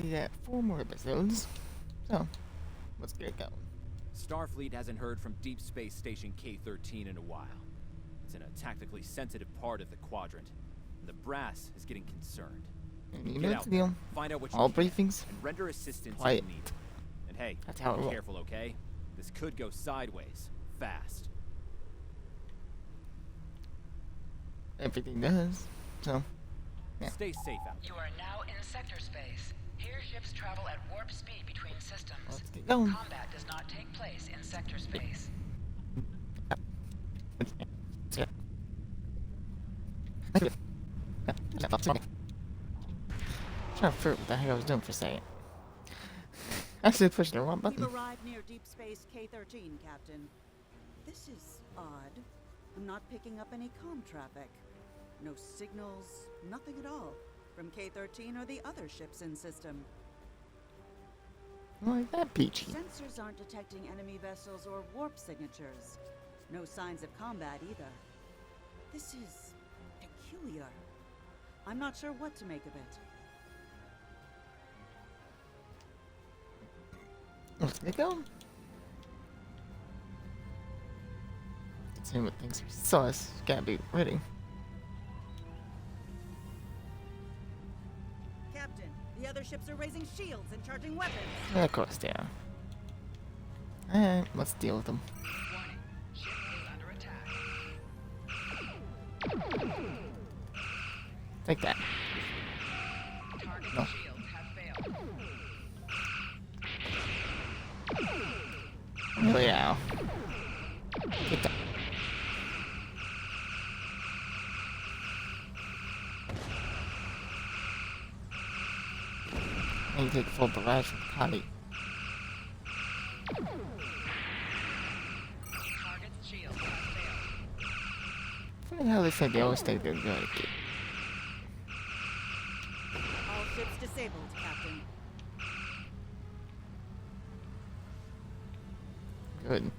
We got 4 more episodes, so let's get it going. Starfleet hasn't heard from Deep Space Station K-13 in a while. It's in a tactically sensitive part of the quadrant, and the brass is getting concerned. And you Get know out the deal. Find out what All you can, briefings, and render assistance quiet. if needed. And hey, That's how it be rolls. careful, okay? This could go sideways, fast. Everything does, so yeah. Stay safe out there. You are now in sector space. Here ships travel at warp speed between systems. Let's get going. Combat does not take place in sector space. Yeah. Trying to figure out what the heck I was doing for a second. Actually pushed the wrong button. We've arrived near Deep Space K-13, Captain. This is odd. I'm not picking up any comm traffic. No signals, nothing at all from K-13 or the other ships in system. Like that, Peachy. Sensors aren't detecting enemy vessels or warp signatures. No signs of combat either. This is peculiar. I'm not sure what to make of it. Let's get going. Considering what things are sus, gotta be ready. Captain, the other ships are raising shields and charging weapons. Yeah, of course they are. Alright, let's deal with them. Warning. Ship is under attack. Take that. Target No. shields have failed. Oh yeah. Get that. And you take full barrage from Kali. Target's shields have failed. Funny how they said they always think they're good. All ships disabled, Captain. Good.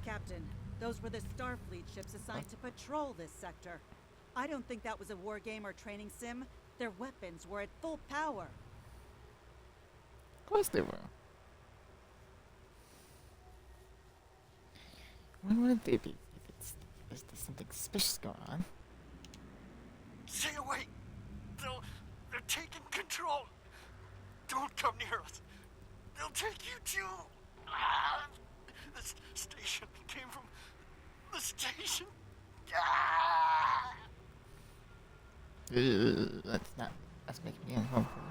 Captain, those were the Starfleet ships assigned to patrol this sector. I don't think that was a war game or training sim. Their weapons were at full power. Of course they were. Why wouldn't they be? If there's something suspicious going on. Stay away! They're taking control! Don't come near us! They'll take you too! This station came from the station! That's making me uncomfortable.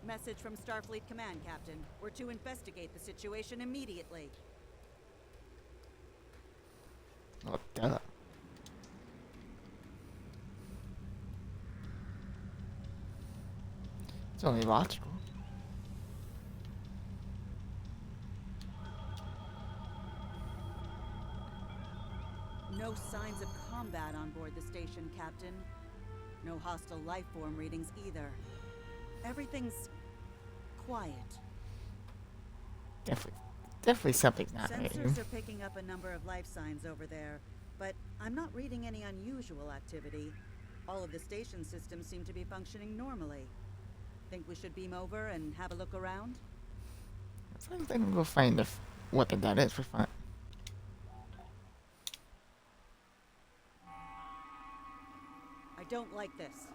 Message from Starfleet Command, Captain. We're to investigate the situation immediately. Oh, duh. It's only logical. No signs of combat on board the station, Captain. No hostile life form readings either. Everything's quiet. Definitely something's not right. Sensors are picking up a number of life signs over there, but I'm not reading any unusual activity. All of the station systems seem to be functioning normally. Think we should beam over and have a look around? As long as I can go find the weapon that is, we're fine. I don't like this.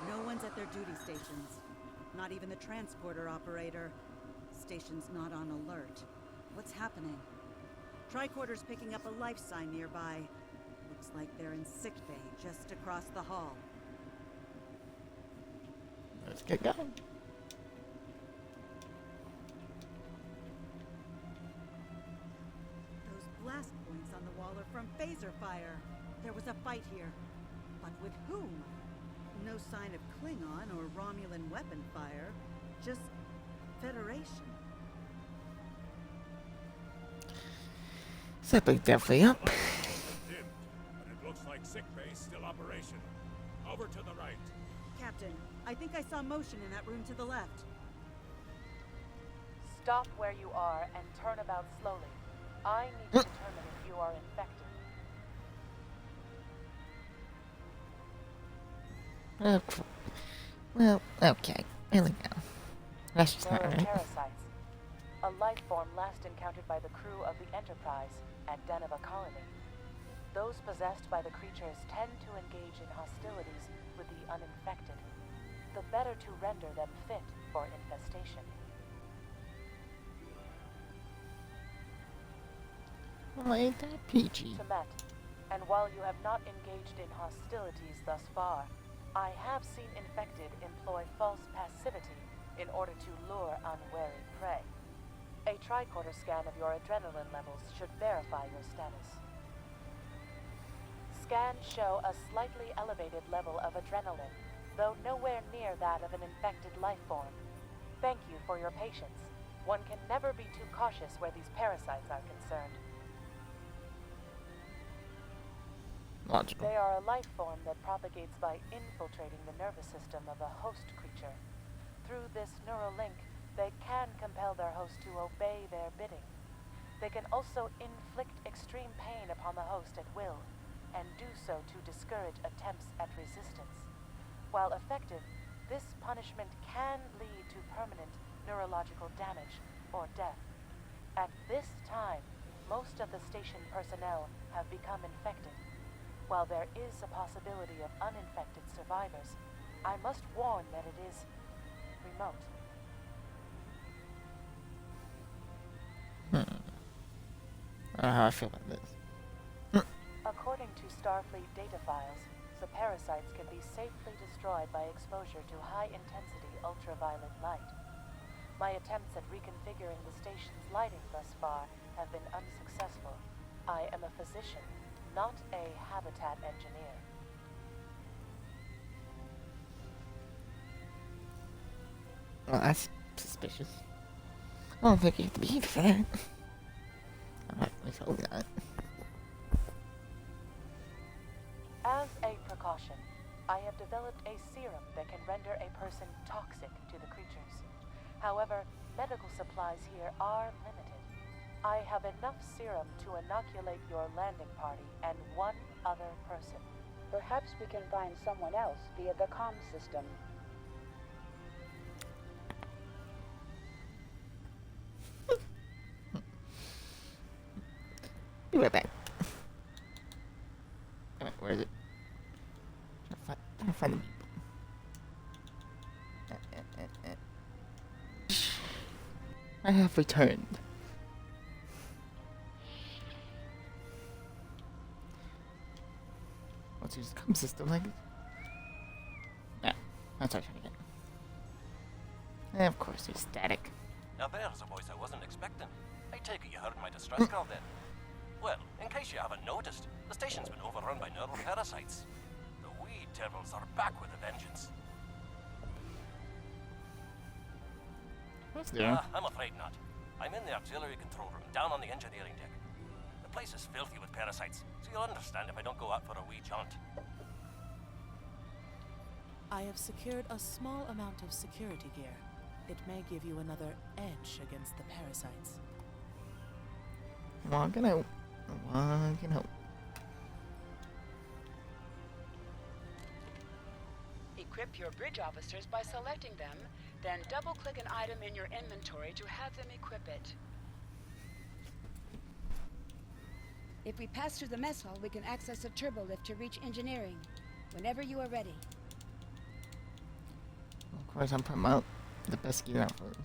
No one's at their duty stations. Not even the transporter operator. Station's not on alert. What's happening? Tricorder's picking up a life sign nearby. Looks like they're in sickbay just across the hall. Let's get going. Those blast points on the wall are from phaser fire. There was a fight here. But with whom? No sign of Klingon or Romulan weapon fire. Just Federation. Something definitely up. Dim, but it looks like sickbay's still operation. Over to the right. Captain, I think I saw motion in that room to the left. Stop where you are and turn about slowly. I need to determine if you are infected. Well, okay. Here we go. That's just not right. Neuroparasites, a life form last encountered by the crew of the Enterprise at Deneva Colony. Those possessed by the creatures tend to engage in hostilities with the uninfected, the better to render them fit for infestation. Well, ain't that peachy? Temet, and while you have not engaged in hostilities thus far, I have seen infected employ false passivity in order to lure unwary prey. A tricorder scan of your adrenaline levels should verify your status. Scans show a slightly elevated level of adrenaline, though nowhere near that of an infected life form. Thank you for your patience. One can never be too cautious where these parasites are concerned. Logical. They are a life form that propagates by infiltrating the nervous system of a host creature. Through this neural link, they can compel their host to obey their bidding. They can also inflict extreme pain upon the host at will, and do so to discourage attempts at resistance. While effective, this punishment can lead to permanent neurological damage or death. At this time, most of the station personnel have become infected. While there is a possibility of uninfected survivors, I must warn that it is remote. I don't know how I feel about this. According to Starfleet data files, the parasites can be safely destroyed by exposure to high-intensity ultraviolet light. My attempts at reconfiguring the station's lighting thus far have been unsuccessful. I am a physician, not a habitat engineer. Well, that's suspicious. I don't think you have to be for that. I'm not really told that. As a precaution, I have developed a serum that can render a person toxic to the creatures. However, medical supplies here are limited. I have enough serum to inoculate your landing party and one other person. Perhaps we can find someone else via the comm system. Be right back. Wait, where is it? Trying to find the beep. I have returned. What's your comm system like? Yeah, that's what I'm trying to get. And of course, there's static. Now there's a voice I wasn't expecting. I take it you heard my distress call then. Well, in case you haven't noticed, the station's been overrun by neural parasites. The wee devils are back with a vengeance. What's there? I'm afraid not. I'm in the auxiliary control room, down on the engineering deck. The place is filthy with parasites, so you'll understand if I don't go out for a wee jaunt. I have secured a small amount of security gear. It may give you another edge against the parasites. Walking out. Walking out. Equip your bridge officers by selecting them, then double-click an item in your inventory to have them equip it. If we pass through the mess hall, we can access a turbo lift to reach engineering. Whenever you are ready. Of course, I'm putting out the best gear out first.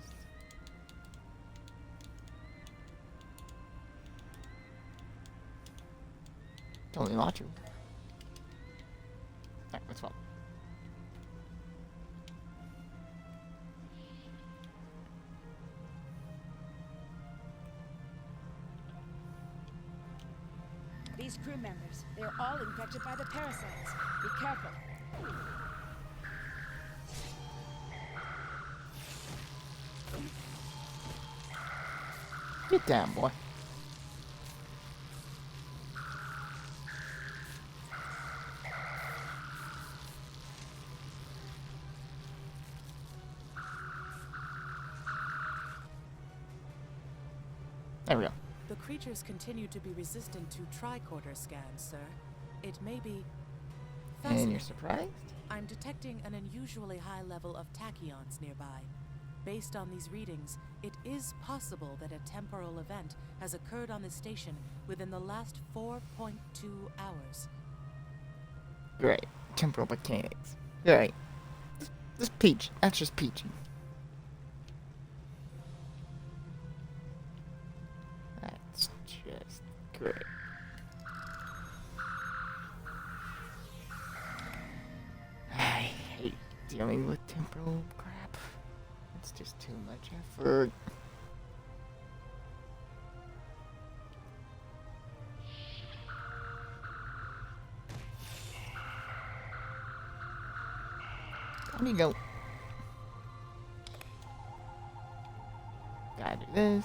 Totally not true. Alright, let's swap. These crew members, they are all infected by the parasites. Be careful. Get down, boy. There we go. The creatures continue to be resistant to tricorder scans, sir, it may be And fascinating. you're surprised? I'm detecting an unusually high level of tachyons nearby. Based on these readings, it is possible that a temporal event has occurred on the station within the last 4.2 hours. Great. Temporal mechanics. Great. Just peach. That's just peachy. That's just great. I hate dealing with temporal crap. It's just too much effort. There you go. Gotta do this.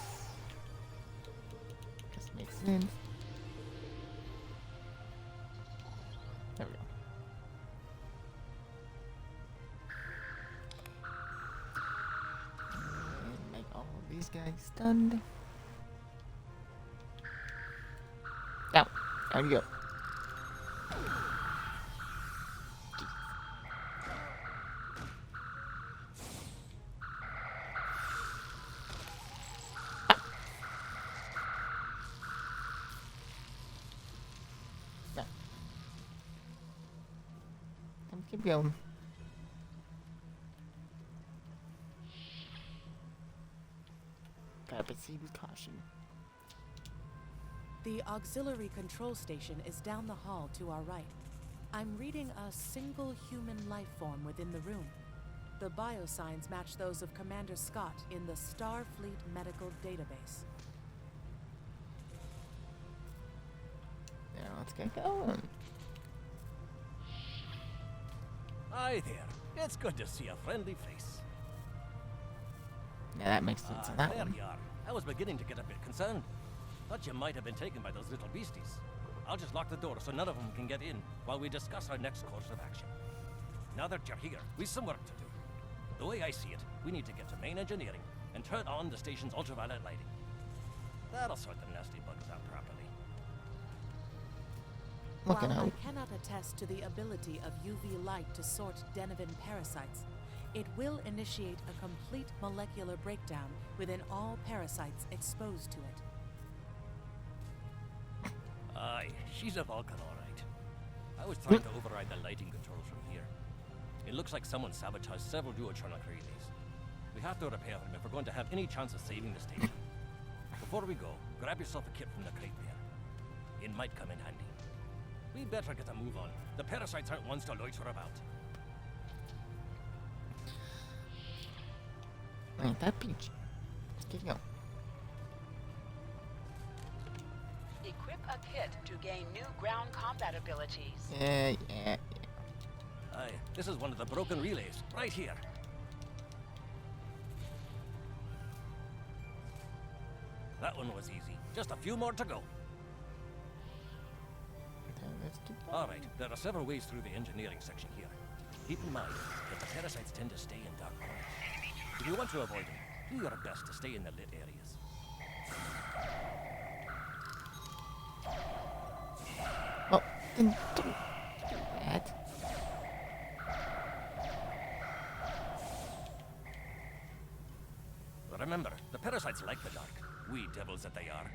Just makes sense. There we go. And make all of these guys stunned. Now, there you go. Keep going. Gotta proceed with caution. The auxiliary control station is down the hall to our right. I'm reading a single human life form within the room. The biosigns match those of Commander Scott in the Starfleet Medical Database. Now let's get going. Hi there. It's good to see a friendly face. Yeah, that makes sense on that there one. you are. I was beginning to get a bit concerned. Thought you might have been taken by those little beasties. I'll just lock the door so none of them can get in while we discuss our next course of action. Now that you're here, we've some work to do. The way I see it, we need to get to main engineering and turn on the station's ultraviolet lighting. That'll sort the nasty bugs out properly. Looking While out. I cannot attest to the ability of UV light to sort Denivan parasites, it will initiate a complete molecular breakdown within all parasites exposed to it. Aye, she's a Vulcan, all right. I was trying to override the lighting controls from here. It looks like someone sabotaged several duotronic relays. We have to repair them if we're going to have any chance of saving the station. Before we go, grab yourself a kit from the crate there. It might come in handy. We better get a move on. The parasites aren't ones to loiter about. Ain't that peachy? Let's get going. Equip a kit to gain new ground combat abilities. Yeah. Aye, this is one of the broken relays, right here. That one was easy. Just a few more to go. Okay, let's keep going. All right, there are several ways through the engineering section here. Keep in mind that the parasites tend to stay in dark corners. If you want to avoid them, do your best to stay in the lit areas. Oh, then don't do that. Remember, the parasites like the dark. We devils that they are.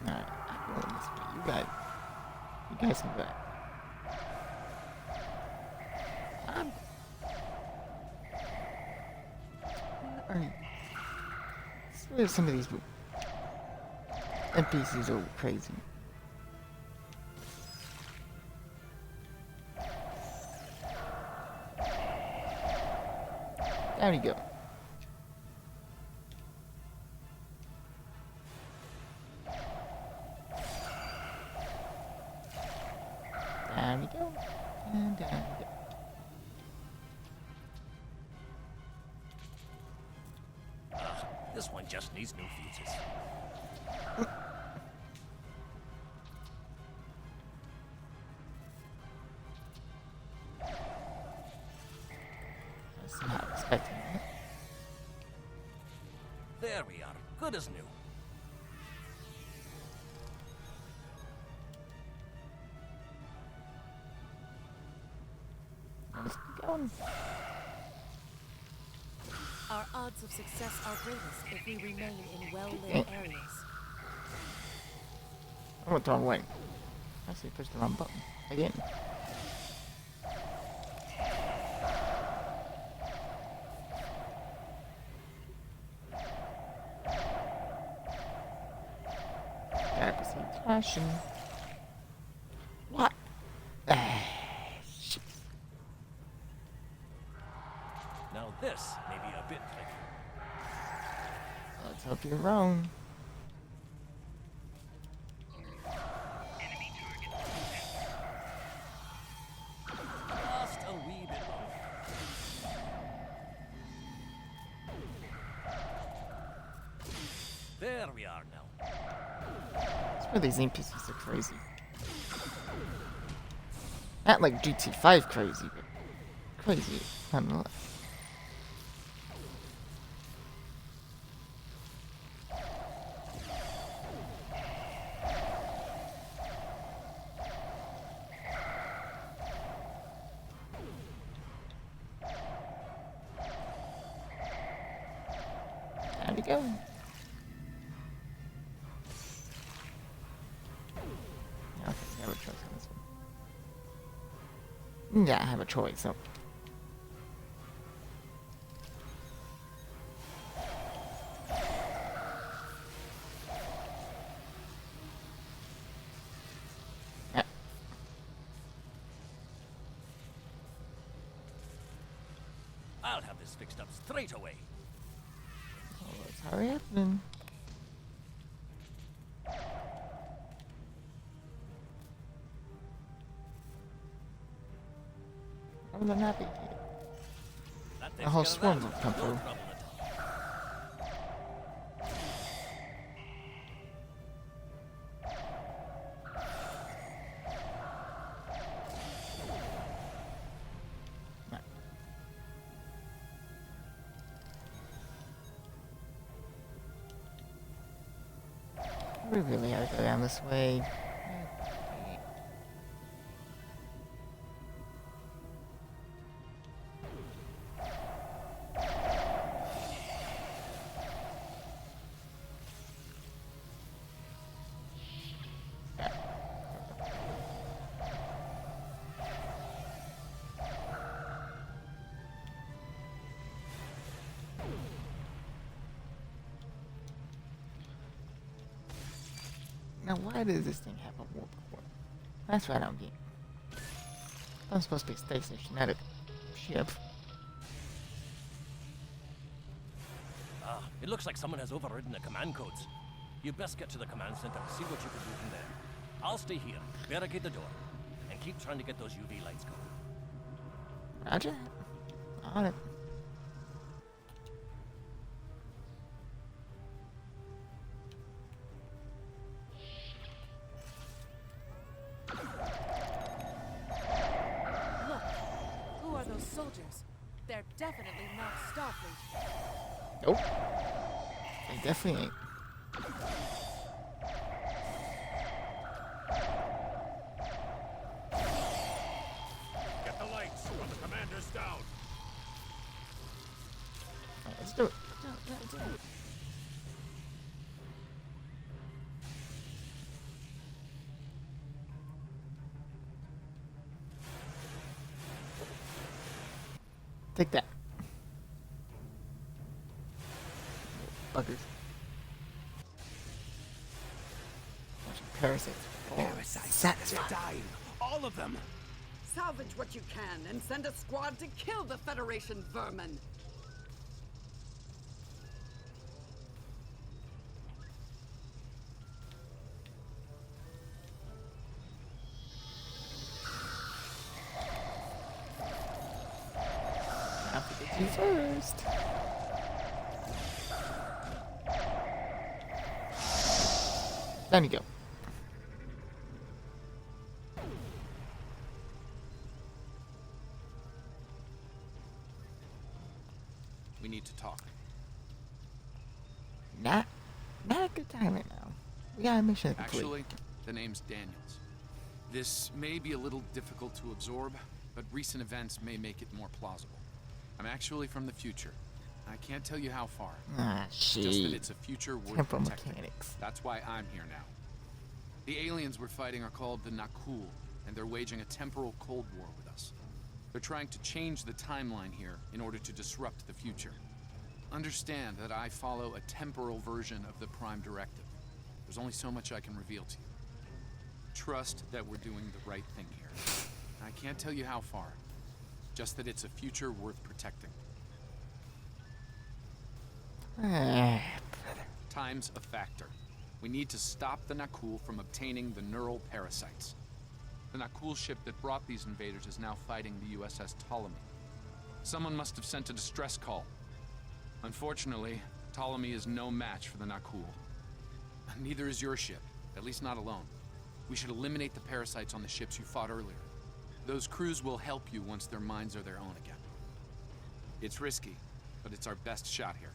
Alright, I'm going this way. You guys can go. Alright. I swear some of these NPCs are crazy. There we go. There we go. And there we go. This one just needs new fuses. was not expecting that. There we are, good as new. Let's keep going. Our odds of success are greatest if we remain in well-lit areas. I went the wrong way. I actually pushed the wrong button. Again. I proceed flashing. What? Shit. Now this may be a bit tricky. Let's hope you're wrong. Just a wee bit longer. There we are now. That's where these NPCs are crazy. Not like GT5 crazy, but crazy nonetheless. There we go. Okay, I have a choice on this one. Yeah, I have a choice, so. Yeah. I'll have this fixed up straight away. Well, let's hurry up then. I will not be here. That A whole takes care swarm of will that. come No through. trouble at all. No. We really gotta go down this way. Now, why does this thing have a warp core? That's what I don't get. I'm supposed to be a space station, not a ship. Ah, it looks like someone has overridden the command codes. You best get to the command center and see what you can do from there. I'll stay here, barricade the door, and keep trying to get those UV lights going. Roger. On it. Look, who are those soldiers? They're definitely not Starfleet. Nope. They definitely ain't. Get the lights while the commander's down. Alright, let's do it. Let's do it. Take that. Buggers. Bunch of parasites. Satisfied. dying. All of them. Salvage what you can and send a squad to kill the Federation vermin. I'll forget you first. Down you go. We need to talk. Not a good time right now. We got a mission to complete. Actually, the name's Daniels. This may be a little difficult to absorb, but recent events may make it more plausible. I'm actually from the future. I can't tell you how far. Shit. Just that it's a future worth Temporal protecting. mechanics. That's why I'm here now. The aliens we're fighting are called the Nakul, and they're waging a temporal Cold War with us. They're trying to change the timeline here in order to disrupt the future. Understand that I follow a temporal version of the Prime Directive. There's only so much I can reveal to you. Trust that we're doing the right thing here. I can't tell you how far, just that it's a future worth protecting. Time's a factor. We need to stop the Nakul from obtaining the neural parasites. The Nakul ship that brought these invaders is now fighting the USS Ptolemy. Someone must have sent a distress call. Unfortunately, Ptolemy is no match for the Nakul. Neither is your ship, at least not alone. We should eliminate the parasites on the ships you fought earlier. Those crews will help you once their minds are their own again. It's risky, but it's our best shot here.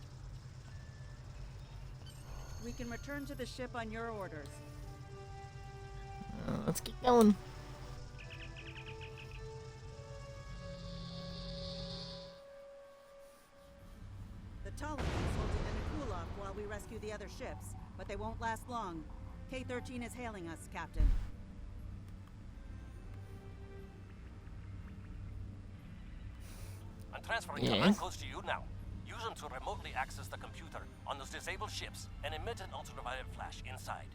We can return to the ship on your orders. Let's keep going. The Ptolemy is holding the Nakul off while we rescue the other ships, but they won't last long. K-13 is hailing us, Captain. I'm transferring command codes to you now. Use them to remotely access the computer on those disabled ships and emit an ultraviolet flash inside.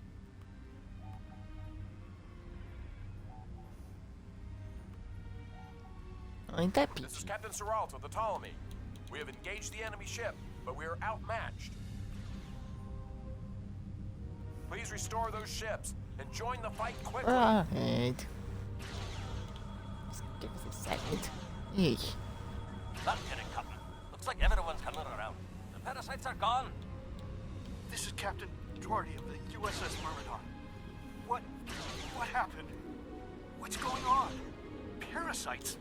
Ain't that This is peachy? Captain Seralt of the Ptolemy. We have engaged the enemy ship, but we are outmatched. Please restore those ships and join the fight quickly. Right. Just give us a second. Eesh. That did it, Captain. Looks like everyone's coming around. The parasites are gone. This is Captain Doherty of the USS Myrmidon. What happened? What's going on? Parasites?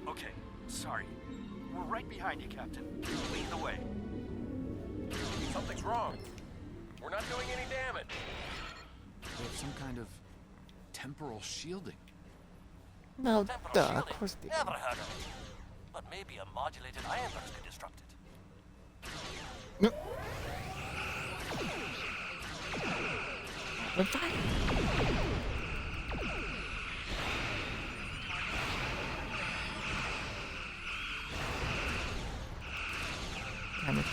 Okay, sorry. We're right behind you, Captain. Lead the way. Something's wrong. We're not doing any damage. They have some kind of temporal shielding. No, Temporal duh, of shielding? course they Never heard of it. But maybe a modulated ion burst could disrupt it. Nope. We're fine. Damn it.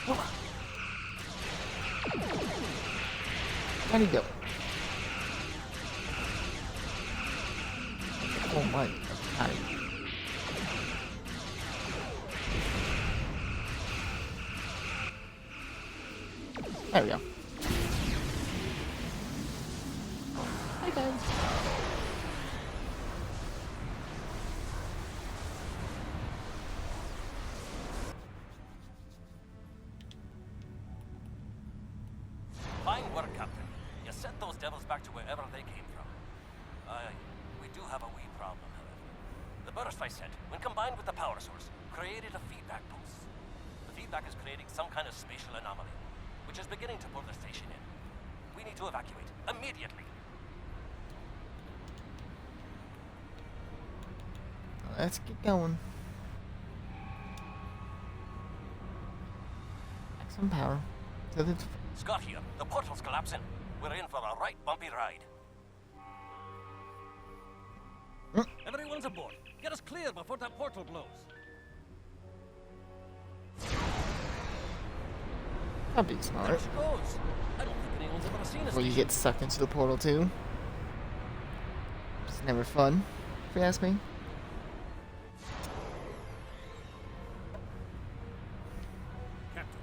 Oh. Where'd he go? Oh my god. There we go. Hi guys. Fine work, Captain. You sent those devils back to wherever they came from. We do have a wee problem, however. The burst I sent, when combined with the power source, created a feedback pulse. The feedback is creating some kind of spatial anomaly, which is beginning to pull the station in. We need to evacuate immediately. Let's get going. Maximum power. So that's Scott here. The portal's collapsing. We're in for a right bumpy ride. Everyone's aboard. Get us clear before that portal blows. that'd be smart. There she goes. I don't think anyone's ever seen us. Before you get sucked into the portal too. It's never fun, if you ask me. Captain,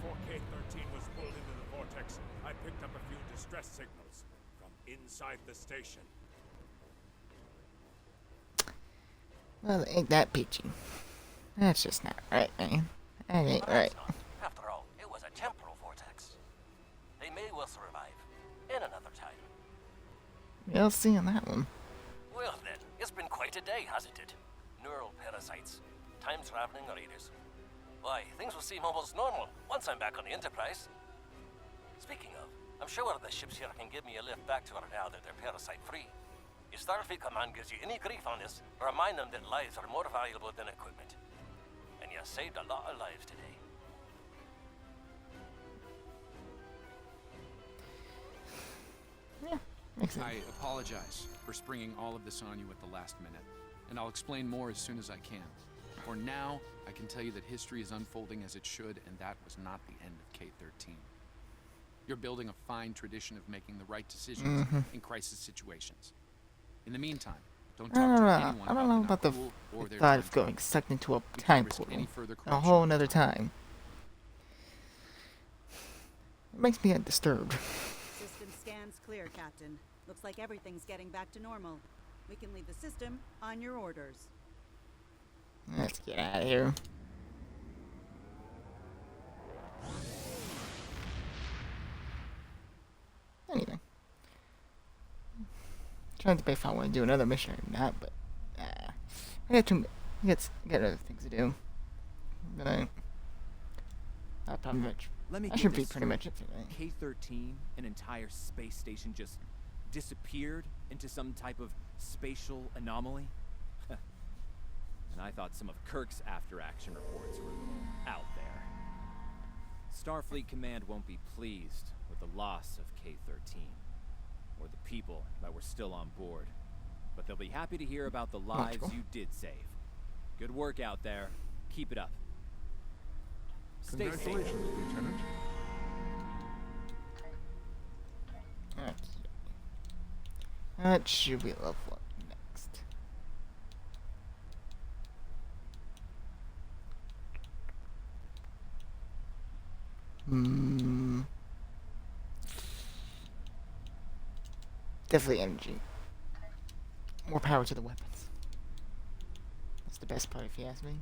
before K-13 was pulled into the vortex, I picked up a few distress signals from inside the station. Well, ain't that peachy. That's just not right, man. That ain't right. After all, it was a temporal vortex. They may well survive in another time. We'll see on that one. Well then, it's been quite a day, hasn't it? neural parasites, time-traveling raiders. Why, things will seem almost normal once I'm back on the Enterprise. Speaking of, I'm sure the ships here can give me a lift back to her now that they're parasite-free. If Starfleet Command gives you any grief on this, remind them that lives are more valuable than equipment. And you saved a lot of lives today. Yeah, makes sense. I apologize for springing all of this on you at the last minute, and I'll explain more as soon as I can. For now, I can tell you that history is unfolding as it should, and that was not the end of K-13. You're building a fine tradition of making the right decisions in crisis situations. In the meantime, don't talk to anyone I don't know about the Nakul or their thought of time going travel. sucked into a We can't time risk portal any further a whole corruption. another time. It makes me disturbed. System scans clear, Captain. Looks like everything's getting back to normal. We can leave the system on your orders. Let's get out of here. Anyway. Trying to debate if I want to do another mission or not, but I got other things to do. But I'll probably Let me that get should be this pretty much straight. it today. K-13, an entire space station, just disappeared into some type of spatial anomaly? And I thought some of Kirk's after-action reports were a little out there. Starfleet Command won't be pleased with the loss of K-13, or the people that were still on board. But they'll be happy to hear about the lives you did save. Good work out there. Keep it up. Stay safe. Congratulations, Lieutenant. What should we level up next? Definitely energy. More power to the weapons. That's the best part if you ask me.